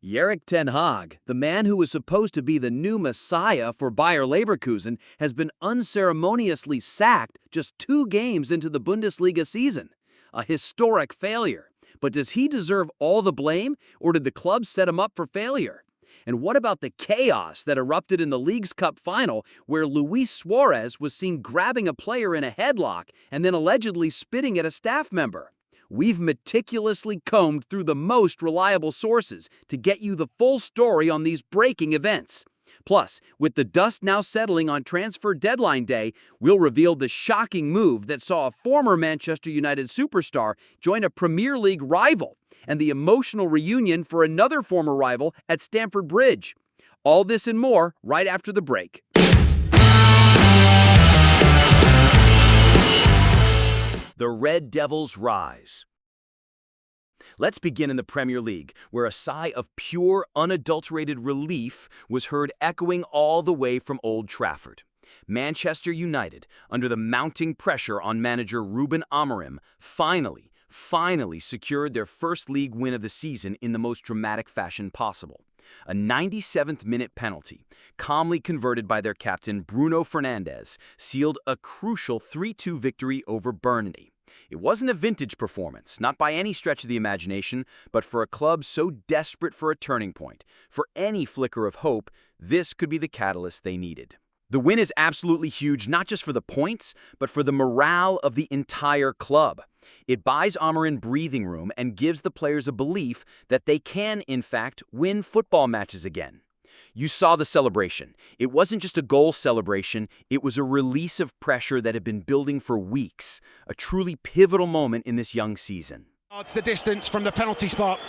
Erik Ten Hag, the man who was supposed to be the new messiah for Bayer Leverkusen, has been unceremoniously sacked just 2 games into the Bundesliga season. A historic failure. But does he deserve all the blame, or did the club set him up for failure? And what about the chaos that erupted in the League's Cup final, where Luis Suárez was seen grabbing a player in a headlock and then allegedly spitting at a staff member? We've meticulously combed through the most reliable sources to get you the full story on these breaking events. Plus, with the dust now settling on transfer deadline day, we'll reveal the shocking move that saw a former Manchester United superstar join a Premier League rival, and the emotional reunion for another former rival at Stamford Bridge. All this and more right after the break. The Red Devils rise. Let's begin in the Premier League, where a sigh of pure, unadulterated relief was heard echoing all the way from Old Trafford. Manchester United, under the mounting pressure on manager Ruben Amorim, finally secured their first league win of the season in the most dramatic fashion possible. A 97th-minute penalty, calmly converted by their captain Bruno Fernandes, sealed a crucial 3-2 victory over Burnley. It wasn't a vintage performance, not by any stretch of the imagination, but for a club so desperate for a turning point, for any flicker of hope, this could be the catalyst they needed. The win is absolutely huge, not just for the points, but for the morale of the entire club. It buys Amorim breathing room and gives the players a belief that they can, in fact, win football matches again. You saw the celebration. It wasn't just a goal celebration, it was a release of pressure that had been building for weeks, a truly pivotal moment in this young season. It's the distance from the penalty spot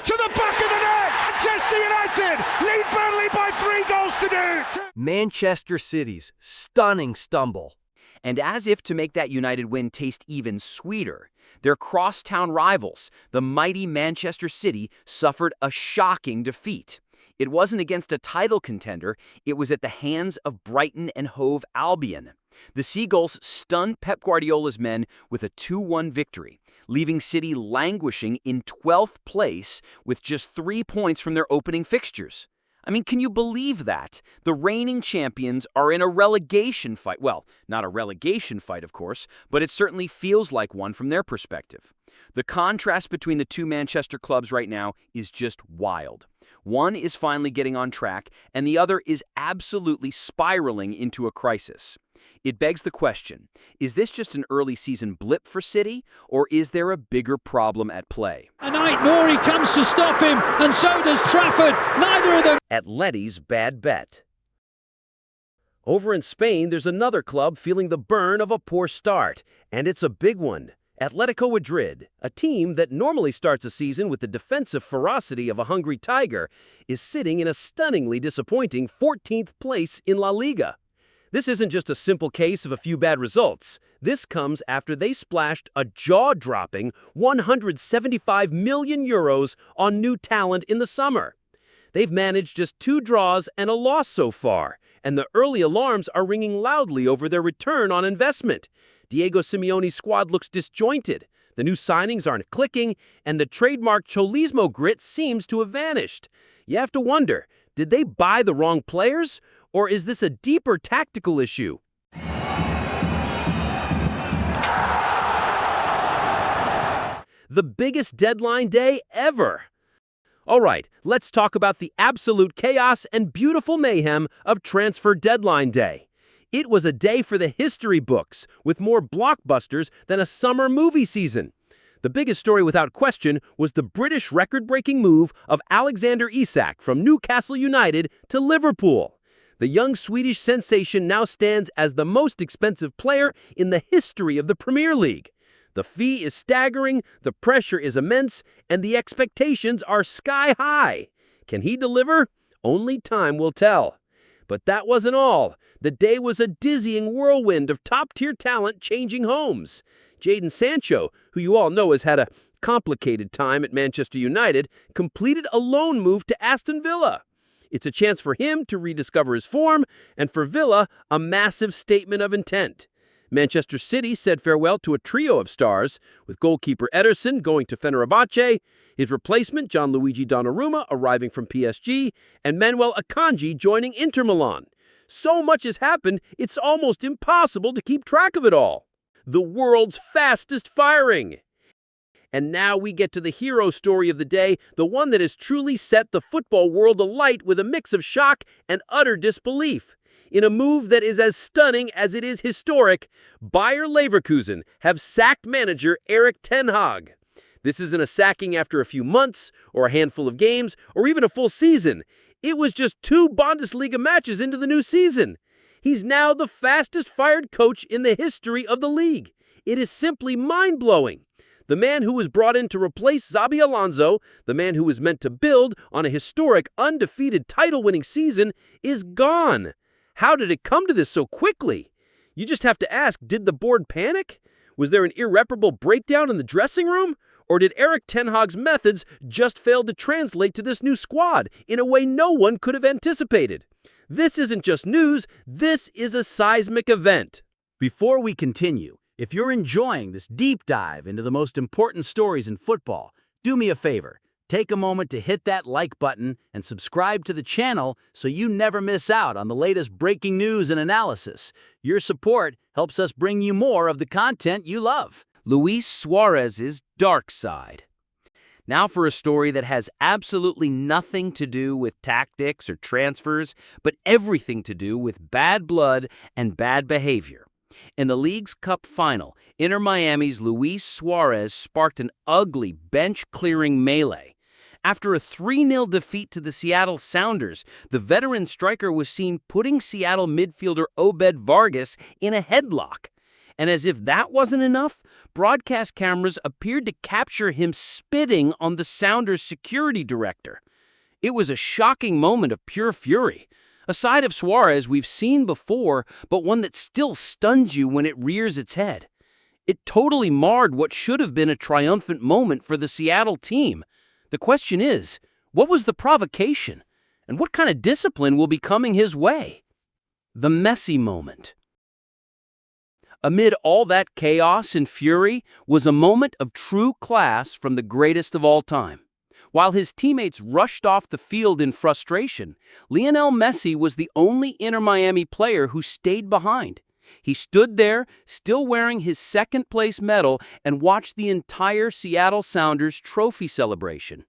to the back of the net! Manchester United lead Burnley by 3 goals to 2! Manchester City's stunning stumble. And as if to make that United win taste even sweeter, their crosstown rivals, the mighty Manchester City, suffered a shocking defeat. It wasn't against a title contender, it was at the hands of Brighton and Hove Albion. The Seagulls stunned Pep Guardiola's men with a 2-1 victory, leaving City languishing in 12th place with just 3 points from their opening fixtures. I mean, can you believe that? The reigning champions are in a relegation fight. Well, not a relegation fight, of course, but it certainly feels like one from their perspective. The contrast between the two Manchester clubs right now is just wild. One is finally getting on track, and the other is absolutely spiraling into a crisis. It begs the question, is this just an early season blip for City, or is there a bigger problem at play? A night Nori comes to stop him, and so does Trafford. Neither of them. Atleti's bad bet. Over in Spain, there's another club feeling the burn of a poor start, and it's a big one. Atletico Madrid, a team that normally starts a season with the defensive ferocity of a hungry tiger, is sitting in a stunningly disappointing 14th place in La Liga. This isn't just a simple case of a few bad results. This comes after they splashed a jaw-dropping 175 million euros on new talent in the summer. They've managed just 2 draws and a loss so far, and the early alarms are ringing loudly over their return on investment. Diego Simeone's squad looks disjointed, the new signings aren't clicking, and the trademark Cholismo grit seems to have vanished. You have to wonder, did they buy the wrong players, or is this a deeper tactical issue? The biggest deadline day ever! All right, let's talk about the absolute chaos and beautiful mayhem of transfer deadline day. It was a day for the history books, with more blockbusters than a summer movie season. The biggest story without question was the British record-breaking move of Alexander Isak from Newcastle United to Liverpool. The young Swedish sensation now stands as the most expensive player in the history of the Premier League. The fee is staggering, the pressure is immense, and the expectations are sky high. Can he deliver? Only time will tell. But that wasn't all. The day was a dizzying whirlwind of top-tier talent changing homes. Jadon Sancho, who you all know has had a complicated time at Manchester United, completed a loan move to Aston Villa. It's a chance for him to rediscover his form, and for Villa, a massive statement of intent. Manchester City said farewell to a trio of stars, with goalkeeper Ederson going to Fenerbahce, his replacement Gianluigi Donnarumma arriving from PSG, and Manuel Akanji joining Inter Milan. So much has happened, it's almost impossible to keep track of it all. The world's fastest firing! And now we get to the hero story of the day, the one that has truly set the football world alight with a mix of shock and utter disbelief. In a move that is as stunning as it is historic, Bayer Leverkusen have sacked manager Erik ten Hag. This isn't a sacking after a few months, or a handful of games, or even a full season. It was just 2 Bundesliga matches into the new season. He's now the fastest fired coach in the history of the league. It is simply mind-blowing. The man who was brought in to replace Xabi Alonso, the man who was meant to build on a historic, undefeated title-winning season, is gone. How did it come to this so quickly? You just have to ask, did the board panic? Was there an irreparable breakdown in the dressing room? Or did Erik ten Hag's methods just fail to translate to this new squad in a way no one could have anticipated? This isn't just news, this is a seismic event. Before we continue, if you're enjoying this deep dive into the most important stories in football, do me a favor. Take a moment to hit that like button and subscribe to the channel so you never miss out on the latest breaking news and analysis. Your support helps us bring you more of the content you love. Luis Suárez's dark side. Now for a story that has absolutely nothing to do with tactics or transfers, but everything to do with bad blood and bad behavior. In the League's Cup final, Inter Miami's Luis Suárez sparked an ugly bench-clearing melee. After a 3-0 defeat to the Seattle Sounders, the veteran striker was seen putting Seattle midfielder Obed Vargas in a headlock. And as if that wasn't enough, broadcast cameras appeared to capture him spitting on the Sounders security director. It was a shocking moment of pure fury. A side of Suarez we've seen before, but one that still stuns you when it rears its head. It totally marred what should have been a triumphant moment for the Seattle team. The question is, what was the provocation? And what kind of discipline will be coming his way? The messy moment. Amid all that chaos and fury was a moment of true class from the greatest of all time. While his teammates rushed off the field in frustration, Lionel Messi was the only Inter Miami player who stayed behind. He stood there, still wearing his second-place medal, and watched the entire Seattle Sounders trophy celebration.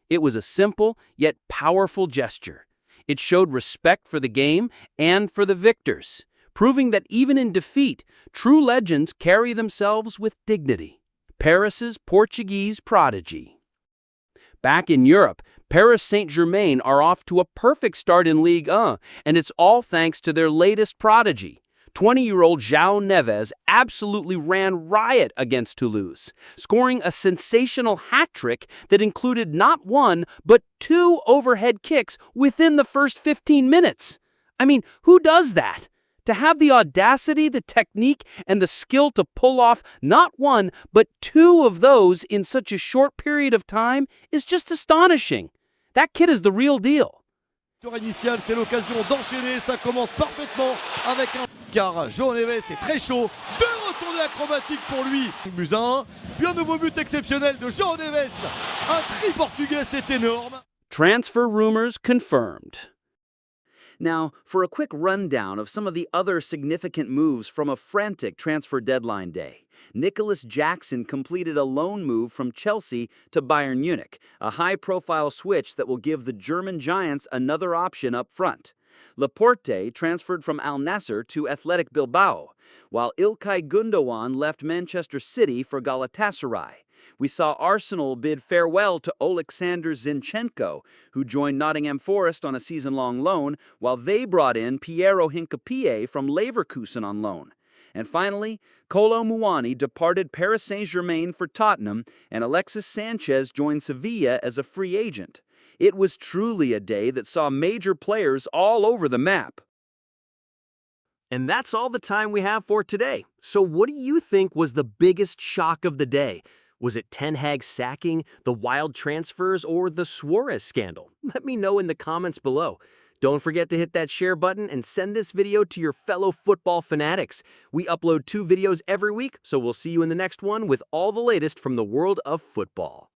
It was a simple, yet powerful gesture. It showed respect for the game and for the victors, proving that even in defeat, true legends carry themselves with dignity. Paris's Portuguese prodigy. Back in Europe, Paris Saint-Germain are off to a perfect start in Ligue 1, and it's all thanks to their latest prodigy. 20-year-old João Neves absolutely ran riot against Toulouse, scoring a sensational hat-trick that included not 1, but 2 overhead kicks within the first 15 minutes. I mean, who does that? To have the audacity, the technique, and the skill to pull off not 1, but 2 of those in such a short period of time is just astonishing. That kid is the real deal. Initial, c'est l'occasion d'enchaîner, ça commence parfaitement avec un... Car João Neves est très chaud, 2 retournées acrobatiques pour lui. But 1, puis un nouveau but exceptionnel de João Neves. Un tri portugais, c'est énorme. Transfer rumors confirmed. Now, for a quick rundown of some of the other significant moves from a frantic transfer deadline day. Nicholas Jackson completed a loan move from Chelsea to Bayern Munich, a high-profile switch that will give the German Giants another option up front. Laporte transferred from Al Nassr to Athletic Bilbao, while İlkay Gündoğan left Manchester City for Galatasaray. We saw Arsenal bid farewell to Oleksandr Zinchenko, who joined Nottingham Forest on a season-long loan, while they brought in Piero Hincapié from Leverkusen on loan. And finally, Kolo Muani departed Paris Saint-Germain for Tottenham, and Alexis Sanchez joined Sevilla as a free agent. It was truly a day that saw major players all over the map. And that's all the time we have for today. So what do you think was the biggest shock of the day? Was it Ten Hag's sacking, the wild transfers, or the Suarez scandal? Let me know in the comments below. Don't forget to hit that share button and send this video to your fellow football fanatics. We upload 2 videos every week, so we'll see you in the next one with all the latest from the world of football.